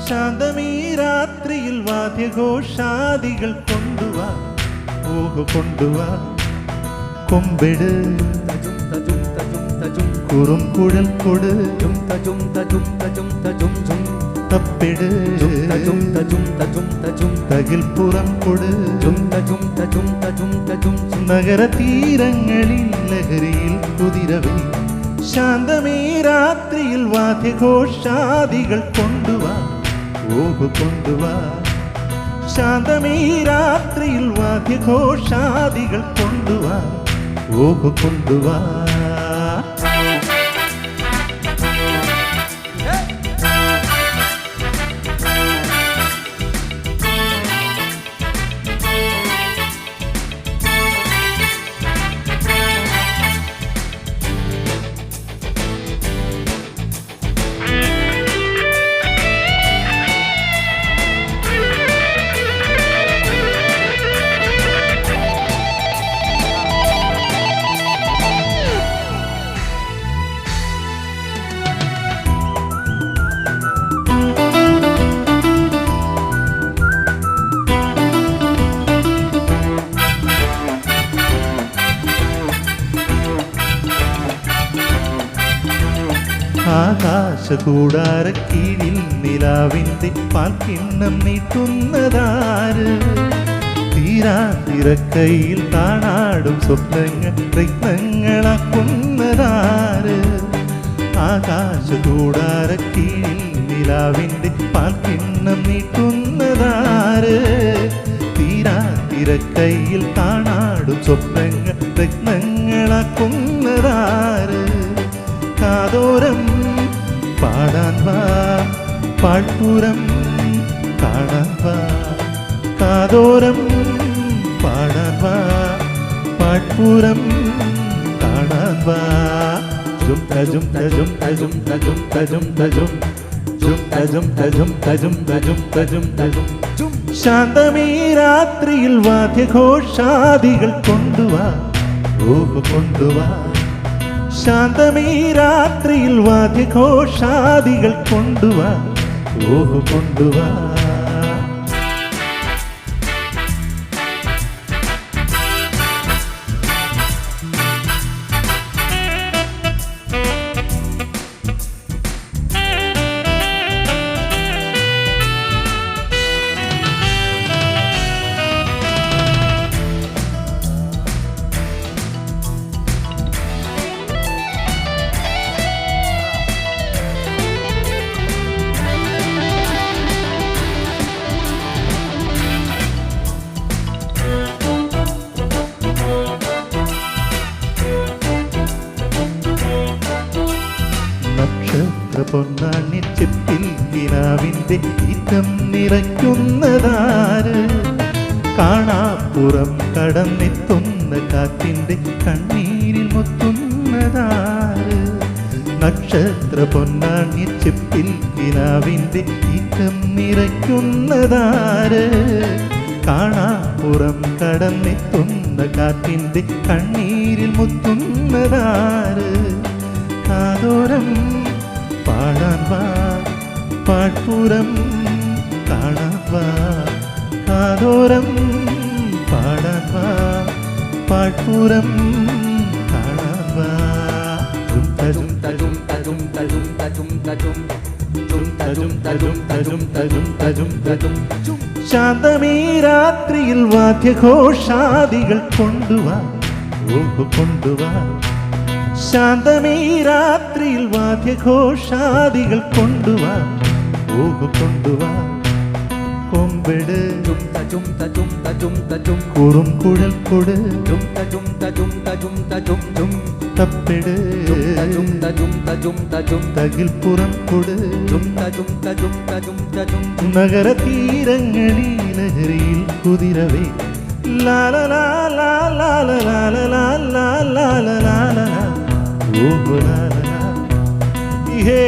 ശാന്തമീ രാത്രിയിൽ വാദ്യഘോഷാദികൾ കൊണ്ടുവാ, ഓഹോ കൊണ്ടുവാ, കൊമ്പെട് കുറും കുഴൽ കൊട്, തപ്പെട് തകിൽ പുറം കൊട്, നഗര തീരങ്ങളിൽ ലഹരിയിൽ കുതിരവേ. ശാന്തമീ രാത്രിയിൽ വാദ്യഘോഷാദികൾ കൊണ്ടുവാ, ഓഹോ കൊണ്ടുവാ. ശാന്തമീ രാത്രിയിൽ വാദ്യഘോഷാദികൾ കൊണ്ടുവാ, ഓഹോ കൊണ്ടുവാ. ആകാശകൂടാരക്കീഴിൽ നിലാവിൻ്റെ പാൽക്കിണ്ണം നീട്ടുന്നതാര്? തീരാതിരക്കയിൽ കാണാടും സ്വപ്നങ്ങൾ രത്നങ്ങളാക്കുന്നതാര്? ആകാശകൂടാരക്കീഴിൽ നിലാവിൻ്റെ പാൽക്കിണ്ണം നീട്ടുന്നതാര്? തീരാതിരക്കയിൽ കാണാടും സ്വപ്നങ്ങൾ രത്നങ്ങളാക്കുന്നതാര്? കാതോരം പാടാൻ വാ, പാഴ്പുരം കാണാൻ വാ. കാതോരം പാടാൻ വാ, പാഴ്പുരം കാണാൻ വാ. ജും തജും തജും തജും തജും തജും തജും ജും തജും തജും തജും തജും തജും തജും. ശാന്തമീ രാത്രിയിൽ വാദ്യഘോഷാദികൾ കൊണ്ടുവാ, ഓഹോ കൊണ്ടുവാ. ശാന്തമീ രാത്രിയിൽ വാദ്യഘോഷാദികൾ കൊണ്ടുവാ, ഓഹോ കൊണ്ടുവാ. പൊന്നാണി ചെപ്പിൽ കിനാവിൻ്റെ ഈറ്റം നിറയ്ക്കുന്നതാര്? കാണാപ്പുറം കടന്നെത്തുന്ന കാറ്റിൻ്റെ കണ്ണീരിൽ മുത്തുന്നതാര്? നക്ഷത്ര പൊന്നാണി ചെപ്പിൽ കിനാവിൻ്റെ ഈറ്റം നിറയ്ക്കുന്നതാര്? കാണാപ്പുറം കടന്നെത്തുന്ന കാറ്റിൻ്റെ കണ്ണീരിൽ മുത്തുന്നതാര്? കാതോരം പാടാൻ വാ, പാഴ്പുരം കാണാൻ വാ. കാതോരം പാടാൻ വാ, പാഴ്പുരം കാണാൻ വാ. ജും തജും തജും തജും തജും തജും തജും ജും തജും തജും തജും തജും തജും തജും. ശാന്തമീ രാത്രിയിൽ വാദ്യഘോഷാദികൾ കൊണ്ടുവാ, ഓഹോ കൊണ്ടുവാ. ശാന്തമീ രാത്രിയിൽ വാദ്യഘോഷാദികൾ കൊണ്ടുവാ, ഓഹോ കൊണ്ടുവാ. കൊമ്പെട് തജും തജും തജും തജും കുറും കുഴൽ കൊട് ജും തജും തജും തജും തജും ജും തപ്പെട് തജും തജും തജും തജും തകിൽ പുറം കൊട് ജും തജും തജും തജും തജും നഗര തീരങ്ങളിൽ ലഹരിയിൽ കുതിരവേ ലാലലാ ലാലലാ ലാലലാ ലാലലാ ഓഹോ ലാലലാ ഹേ